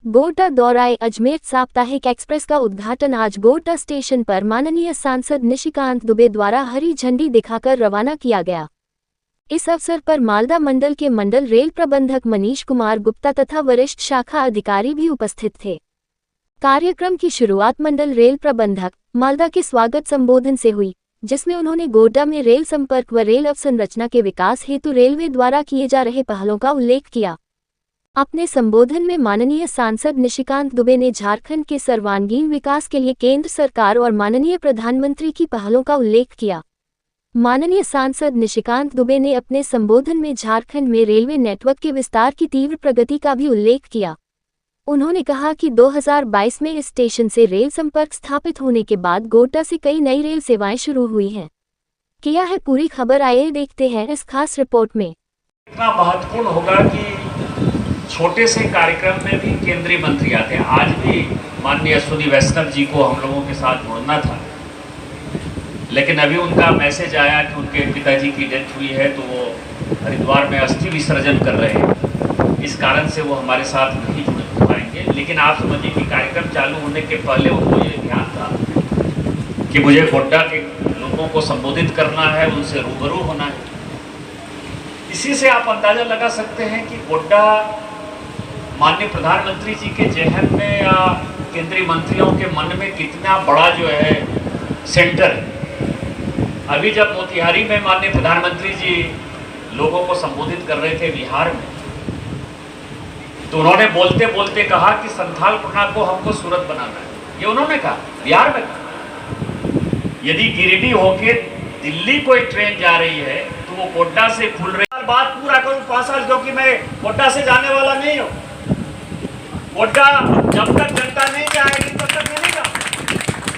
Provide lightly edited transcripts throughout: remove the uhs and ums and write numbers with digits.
गोड्डा दौराए अजमेर साप्ताहिक एक्सप्रेस का उद्घाटन आज गोड्डा स्टेशन पर माननीय सांसद निशिकांत दुबे द्वारा हरी झंडी दिखाकर रवाना किया गया। इस अवसर पर मालदा मंडल के मंडल रेल प्रबंधक मनीष कुमार गुप्ता तथा वरिष्ठ शाखा अधिकारी भी उपस्थित थे। कार्यक्रम की शुरुआत मंडल रेल प्रबंधक मालदा के स्वागत संबोधन से हुई, जिसमें उन्होंने गोड्डा में रेल संपर्क व रेल अवसंरचना के विकास हेतु रेलवे द्वारा किए जा रहे पहलों का उल्लेख किया। अपने संबोधन में माननीय सांसद निशिकांत दुबे ने झारखंड के सर्वांगीण विकास के लिए केंद्र सरकार और माननीय प्रधानमंत्री की पहलों का उल्लेख किया। माननीय सांसद निशिकांत दुबे ने अपने संबोधन में झारखंड में रेलवे नेटवर्क के विस्तार की तीव्र प्रगति का भी उल्लेख किया। उन्होंने कहा कि 2022 में इस स्टेशन से रेल संपर्क स्थापित होने के बाद गोड्डा से कई नई रेल सेवाएं शुरू हुई हैं। क्या है पूरी खबर, आइए देखते हैं इस खास रिपोर्ट में। इतना महत्वपूर्ण होगा कि छोटे से कार्यक्रम में भी केंद्रीय मंत्री आते हैं। आज भी माननीय अश्विनी वैष्णव जी को हम लोगों के साथ जुड़ना था, लेकिन अभी उनका मैसेज आया कि उनके पिताजी की डेथ हुई है, तो वो हरिद्वार में अस्थि विसर्जन कर रहे हैं। इस कारण से वो हमारे साथ नहीं जुड़ पाएंगे। लेकिन आप समझिए कि कार्यक्रम चालू होने के पहले उनको ये ध्यान था कि मुझे गोड्डा के लोगों को संबोधित करना है, उनसे रूबरू होना है। इसी से आप अंदाजा लगा सकते हैं कि गोड्डा माननीय प्रधानमंत्री जी के जहन में या केंद्रीय मंत्रियों के मन में कितना बड़ा जो है सेंटर है। अभी जब मोतिहारी में माननीय प्रधानमंत्री जी लोगों को संबोधित कर रहे थे बिहार में, तो उन्होंने बोलते बोलते कहा कि संथाल पुरना को हमको सूरत बनाना है। ये उन्होंने कहा, बिहार में कहा। यदि गिरिडीह होके दिल्ली कोई ट्रेन जा रही है तो वो गोड्डा से खुल रही है। बात पूरा करूं 5 साल, क्योंकि मैं गोड्डा से जाने वाला नहीं हूं। गोड्डा जब तक जनता नहीं जाएगी तब तक नहीं जा।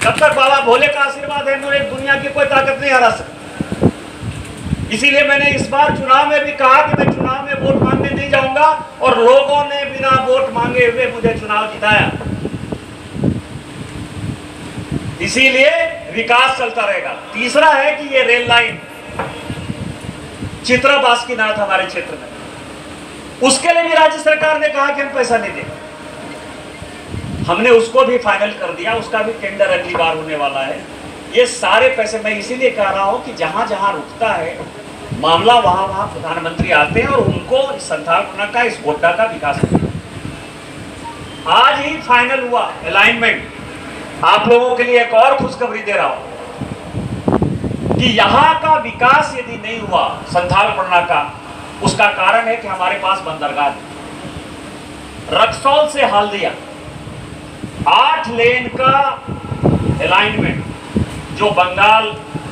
जब तक बाबा भोले का आशीर्वाद है, मुझे दुनिया की कोई ताकत नहीं हरा सकती। इसीलिए मैंने इस बार चुनाव में भी कहा कि मैं चुनाव में वोट मांगने नहीं जाऊंगा, और लोगों ने बिना वोट मांगे हुए मुझे चुनाव जिताया। इसीलिए विकास चलता रहेगा। तीसरा है कि ये रेल लाइन चित्रा बासुकीनाथ हमारे क्षेत्र में, उसके लिए भी राज्य सरकार ने कहा कि हम पैसा नहीं देंगे। हमने उसको भी फाइनल कर दिया, उसका भी टेंडर अगली बार होने वाला है। ये सारे पैसे मैं इसीलिए कह रहा हूं कि जहां जहां रुकता है मामला, वहां वहां प्रधानमंत्री आते हैं और उनको संथाल पुरना का, इस गोड्डा का विकास करते हैं। आज ही फाइनल हुआ अलाइनमेंट। आप लोगों के लिए एक और खुशखबरी दे रहा हूं कि यहां का विकास यदि नहीं हुआ संथाल पुरना का, उसका कारण है कि हमारे पास बंदरगाह रक्सौल से हल्दिया 8 लेन का अलाइनमेंट जो बंगाल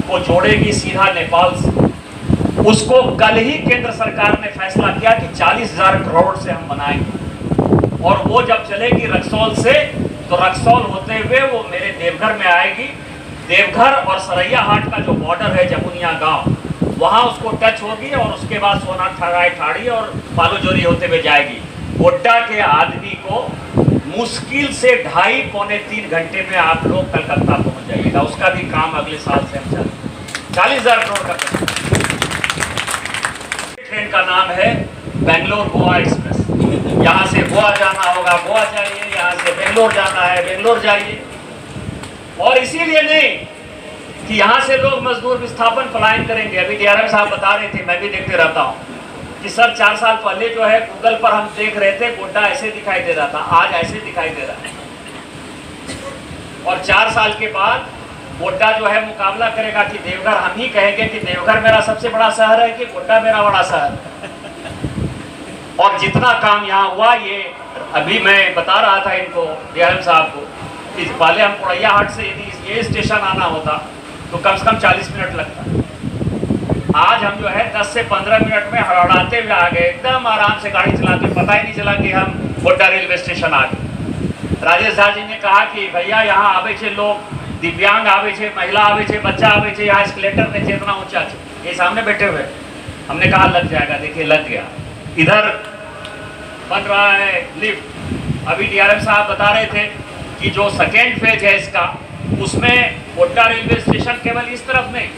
को जोड़ेगी सीधा नेपाल से, उसको कल ही केंद्र सरकार ने फैसला किया कि 40,000 करोड़ से हम बनाएंगे। और वो जब चलेगी रक्सौल से, तो रक्सौल होते हुए वो मेरे देवघर में आएगी। देवघर और सरैया हाट का जो बॉर्डर है जमुनिया गांव, वहां उसको टच होगी और उसके बाद सोना ठगाई ठाड़ी और पालोजोरी होते हुए जाएगी। गोड्डा के आदमी को मुश्किल से 2.5 पौने 3 घंटे में आप लोग कलकत्ता पहुंच जाइएगा। उसका भी काम अगले साल से हम चलेंगे। 40,000 करोड़ का ट्रेन का नाम है बेंगलोर गोवा एक्सप्रेस। यहाँ से गोवा जाना होगा, गोवा जाइए। यहाँ से बेंगलोर जाना है, बेंगलोर जाइए। और इसीलिए नहीं कि यहाँ से लोग मजदूर विस्थापन पलायन करेंगे। अभी डीआरएम साहब बता रहे थे, मैं भी देखते रहता हूँ कि सर 4 साल पहले जो है गूगल पर हम देख रहे थे, गोड्डा ऐसे दिखाई दे रहा था, आज ऐसे दिखाई दे रहा है। और 4 साल के बाद गोड्डा जो है मुकाबला करेगा कि देवघर, हम ही कहेंगे कि देवघर मेरा सबसे बड़ा शहर है कि गोड्डा मेरा बड़ा शहर है। और जितना काम यहाँ हुआ, ये अभी मैं बता रहा था इनको, डीआरएम साहब को, कि पहले हम पुरैया हाट से यदि ये स्टेशन आना होता तो कम से कम 40 मिनट लगता। आज हम जो है 10 से 15 मिनट में हड़बड़ाते हुए आ गए, एकदम आराम से गाड़ी चलाते, पता ही नहीं चला कि हम गोड्डा रेलवे स्टेशन आ गए। राजेश झा जी ने कहा कि भैया यहाँ आवे छे लोग, दिव्यांग आवे छे, महिला आवे छे, बच्चा आवे छे, यहाँ एस्केलेटर ने इतना ऊंचा छे, ये सामने बैठे हुए। हमने कहा लग जाएगा, देखिए लग गया। इधर बन रहा है लिफ्ट। अभी डीआरएम साहब बता रहे थे कि जो सेकेंड फेज है इसका, उसमें गोड्डा रेलवे स्टेशन केवल इस तरफ नहीं,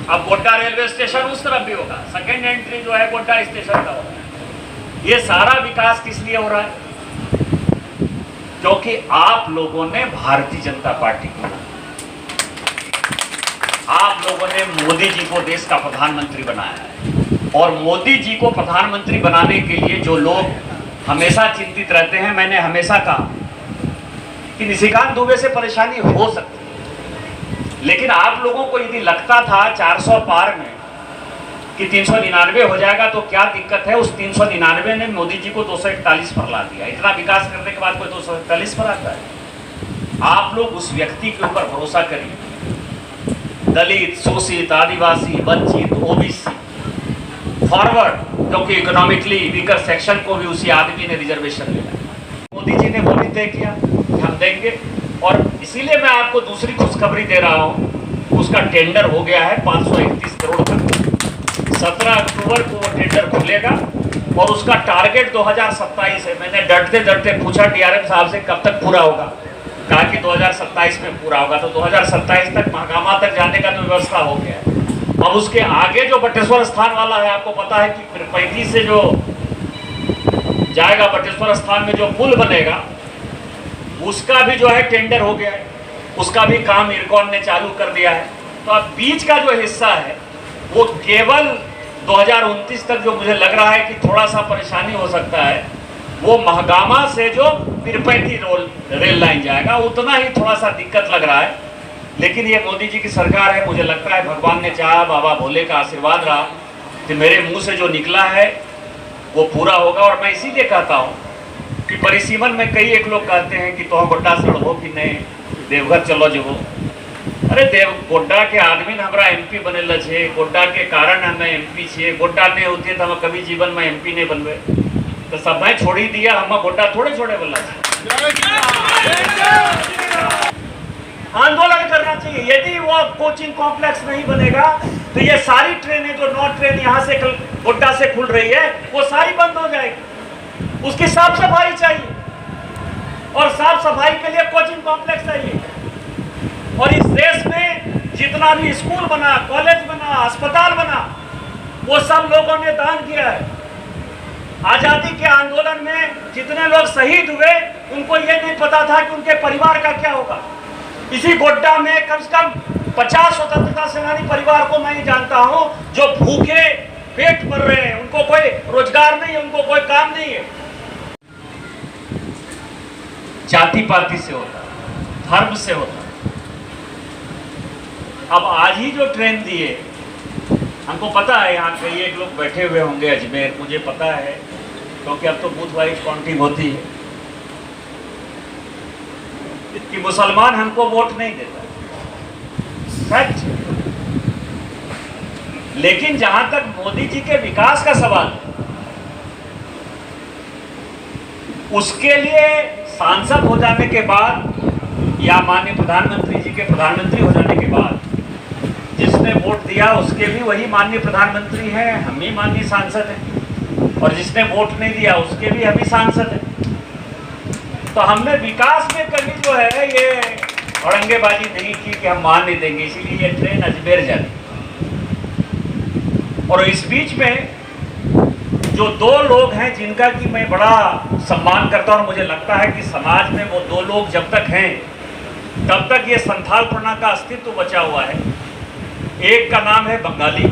अब गोड्डा रेलवे स्टेशन उस तरफ भी होगा। सेकेंड एंट्री जो है गोड्डा स्टेशन का होगा। ये सारा विकास किस लिए हो रहा है? क्योंकि आप लोगों ने भारतीय जनता पार्टी को बनाया, आप लोगों ने मोदी जी को देश का प्रधानमंत्री बनाया है। और मोदी जी को प्रधानमंत्री बनाने के लिए जो लोग हमेशा चिंतित रहते हैं, मैंने हमेशा कहा कि निशिकांत दुबे से परेशानी हो सकती है, लेकिन आप लोगों को यदि लगता था 400 पार में कि 399 हो जाएगा तो क्या दिक्कत है, उस 399 ने मोदी जी को 241 पर ला दिया। इतना विकास करने के बाद कोई 241 पर आता है? आप लोग उस व्यक्ति के ऊपर भरोसा करिए। दलित, शोषित, आदिवासी, वंचित, ओबीसी, फॉरवर्ड, क्योंकि इकोनॉमिकली वीकर सेक्शन को भी उसी आदमी ने रिजर्वेशन दिया। मोदी जी ने वो भी तय किया कि हम देंगे, और इसीलिए मैं आपको दूसरी खुशखबरी दे रहा हूं, उसका टेंडर हो गया है 531 करोड़ का। 17 अक्टूबर को वो टेंडर खुलेगा और उसका टारगेट 2027 है। मैंने डरते डरते पूछा डीआरएम साहब से कब तक पूरा होगा, कहा कि 2027 में पूरा होगा। तो 2027 तक महागामा तक जाने का तो व्यवस्था हो गया है। अब उसके आगे जो बटेश्वर स्थान वाला है, आपको पता है कि 35 से जो जाएगा बटेश्वर स्थान में जो पुल बनेगा, उसका भी जो है टेंडर हो गया है, उसका भी काम इरकॉन ने चालू कर दिया है। तो अब बीच का जो हिस्सा है वो केवल 2029 तक, जो मुझे लग रहा है कि थोड़ा सा परेशानी हो सकता है, वो महगामा से जो तिरुपति रेल लाइन जाएगा, उतना ही थोड़ा सा दिक्कत लग रहा है। लेकिन ये मोदी जी की सरकार है, मुझे लगता है भगवान ने चाहा, बाबा भोले का आशीर्वाद रहा कि मेरे मुंह से जो निकला है वो पूरा होगा। और मैं इसीलिए कहता हूँ कि परिसीमन में कई एक लोग कहते हैं कि तो गोड्डा से हो कि नहीं, देवघर चलो जो। अरे गोड्डा के आदमी हमरा एमपी बनेला छे, गोड्डा के कारण हमें एमपी छे। गोड्डा नहीं होती तो हम कभी जीवन में एमपी नहीं बनबे, तो सब मैं छोड़ी दिया, हम गोड्डा थोड़े छोड़े वाला आंदोलन करना चाहिए। यदि वो कोचिंग कॉम्प्लेक्स नहीं बनेगा तो ये सारी ट्रेनें जो 9 ट्रेन यहाँ से गोड्डा से खुल रही है वो सारी बंद हो जाएगी। उसकी साफ सफाई चाहिए, और साफ सफाई के लिए कोचिंग कॉम्प्लेक्स चाहिए। और इस देश में जितना भी स्कूल बना, कॉलेज बना, अस्पताल बना, वो सब लोगों ने दान किया है। आजादी के आंदोलन में जितने लोग शहीद हुए, उनको ये नहीं पता था कि उनके परिवार का क्या होगा। इसी गोड्डा में कम से कम 50 स्वतंत्रता सेनानी परिवार को मैं जानता हूं जो भूखे पेट मर रहे हैं, उनको कोई रोजगार नहीं है, उनको कोई काम नहीं है। जाति पाति से होता, धर्म से होता। अब आज ही जो ट्रेन दिए, हमको पता है यहाँ कई एक लोग बैठे हुए होंगे अजमेर, मुझे पता है क्योंकि अब तो बूथ वाइज काउंटिंग होती है, कि मुसलमान हमको वोट नहीं देता, सच। लेकिन जहां तक मोदी जी के विकास का सवाल है, उसके लिए सांसद हो जाने के बाद या माननीय प्रधानमंत्री जी के प्रधानमंत्री हो जाने के बाद जिसने वोट दिया उसके भी वही माननीय प्रधानमंत्री हैं, हम ही माननीय सांसद हैं, और जिसने वोट नहीं दिया उसके भी हम ही सांसद हैं। तो हमने विकास में कभी जो है ये औरंगेबाजी नहीं की कि हम मान नहीं देंगे, इसीलिए ये ट्रेन अजमेर जाती। और इस बीच में जो 2 लोग हैं जिनका कि मैं बड़ा सम्मान करता हूं, और मुझे लगता है कि समाज में वो 2 लोग जब तक हैं तब तक ये संथालपना का अस्तित्व बचा हुआ है। एक का नाम है बंगाली।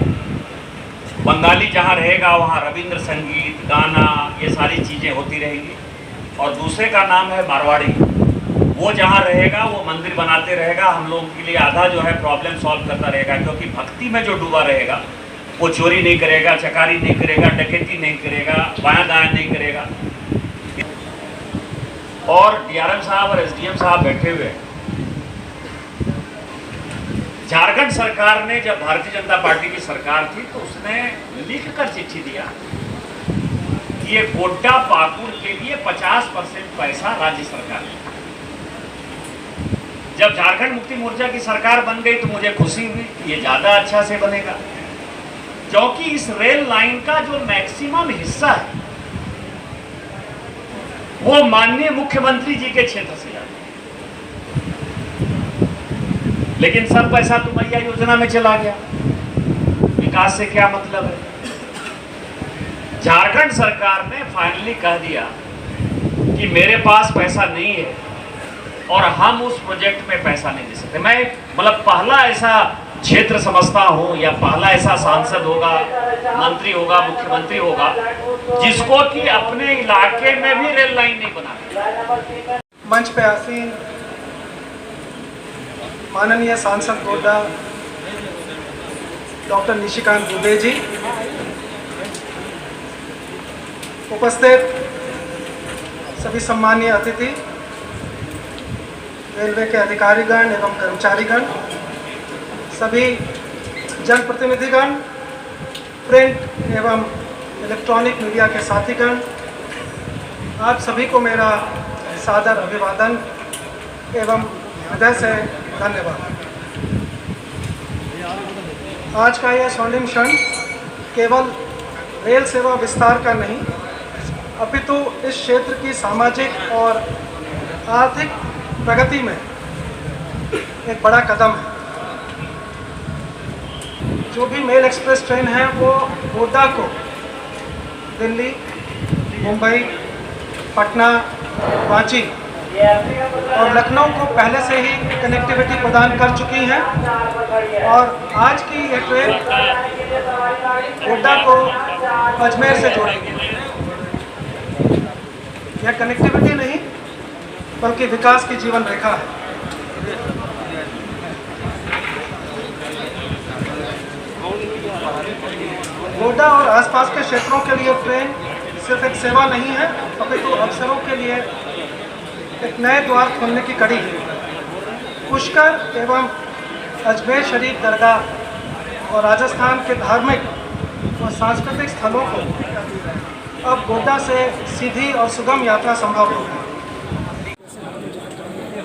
बंगाली जहाँ रहेगा वहाँ रविंद्र संगीत, गाना, ये सारी चीज़ें होती रहेंगी। और दूसरे का नाम है मारवाड़ी। वो जहाँ रहेगा वो मंदिर बनाते रहेगा, हम लोगों के लिए आधा जो है प्रॉब्लम सॉल्व करता रहेगा, क्योंकि भक्ति में जो डूबा रहेगा वो चोरी नहीं करेगा, चकारी नहीं करेगा, डकैती नहीं करेगा, बायां दायां नहीं करेगा। और डीआरएम साहब और एसडीएम साहब बैठे हुए हैं। झारखंड सरकार ने, जब भारतीय जनता पार्टी की सरकार थी, तो उसने लिखकर चिट्ठी दिया कि ये गोड्डा पाकुड़ के लिए 50% पैसा राज्य सरकार ने। जब झारखंड मुक्ति मोर्चा की सरकार बन गई तो मुझे खुशी हुई कि ये ज्यादा अच्छा से बनेगा, क्योंकि इस रेल लाइन का जो मैक्सिमम हिस्सा है वो माननीय मुख्यमंत्री जी के क्षेत्र से जाता है। लेकिन सब पैसा तो मैया योजना में चला गया, विकास से क्या मतलब है। झारखंड सरकार ने फाइनली कह दिया कि मेरे पास पैसा नहीं है, और हम उस प्रोजेक्ट में पैसा नहीं दे सकते। मैं मतलब पहला ऐसा क्षेत्र समझता हूँ या पहला ऐसा सांसद होगा, मंत्री होगा, मुख्यमंत्री होगा जिसको कि अपने इलाके में भी रेल लाइन नहीं बना। मंच पे आसीन माननीय सांसद गोड्डा डॉक्टर निशिकांत दुबे जी, उपस्थित सभी सम्मानीय अतिथि, रेलवे के अधिकारीगण एवं कर्मचारीगण, सभी जनप्रतिनिधिगण, प्रिंट एवं इलेक्ट्रॉनिक मीडिया के साथीगण, आप सभी को मेरा सादर अभिवादन एवं हृदय से धन्यवाद। आज का यह स्वर्णिम क्षण केवल रेल सेवा विस्तार का नहीं, अपितु इस क्षेत्र की सामाजिक और आर्थिक प्रगति में एक बड़ा कदम है। जो भी मेल एक्सप्रेस ट्रेन है वो गोड्डा को दिल्ली, मुंबई, पटना, रांची और लखनऊ को पहले से ही कनेक्टिविटी प्रदान कर चुकी हैं और आज की ये ट्रेन गोड्डा को अजमेर से जोड़ेगी। यह कनेक्टिविटी नहीं बल्कि विकास की जीवन रेखा है। गोड्डा और आसपास के क्षेत्रों के लिए ट्रेन सिर्फ एक सेवा नहीं है, अपितु अवसरों के लिए एक नए द्वार खोलने की कड़ी है। पुष्कर एवं अजमेर शरीफ दरगाह और राजस्थान के धार्मिक और सांस्कृतिक स्थलों को अब गोड्डा से सीधी और सुगम यात्रा संभव होगी।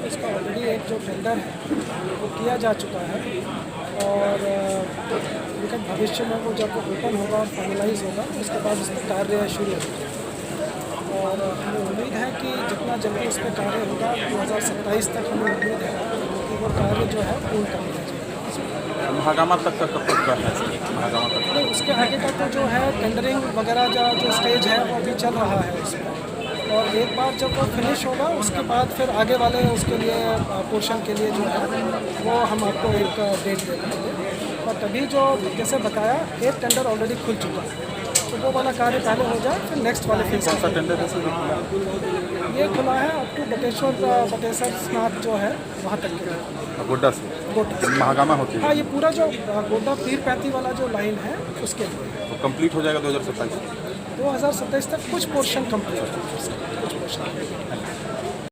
इसका ऑलरेडी एक जो टेंडर है वो किया जा चुका है और निकट भविष्य में वो जब ओपन होगा और फाइनलाइज होगा उसके बाद उसमें कार्य शुरू हो जाएगा और हमें उम्मीद है कि जितना जल्दी उस पर कार्य होगा 2027 तक हमें उम्मीद है कि वो कार्य जो है पूर्ण कर लिया जाएगा। महागामा तक का कब तक करना चाहिए? महागामा तक नहीं, उसके आगे का तो जो है टेंडरिंग वगैरह जो स्टेज है वो अभी चल रहा है इसमें, और एक बार जब वो फिनिश होगा उसके बाद फिर आगे वाले उसके लिए पोर्शन के लिए जो है वो हम आपको एक डेट दे देंगे। और तभी जो जैसे बताया एक टेंडर ऑलरेडी खुल चुका है, तो वो वाला कार्य पहले हो जाए फिर नेक्स्ट वाले फेज कौन सा टेंडर ये खुला है अप टू बटेश्वर स्नाथ जो है वहाँ तक के लिए गोड्डा से गोड्डा महागामा होती है? हाँ, ये पूरा जो गोड्डा पीर पैती वाला जो लाइन है उसके लिए तो कंप्लीट हो जाएगा 2027 2027 तक कुछ पोर्शन कंप्लीट कुछ पोर्शन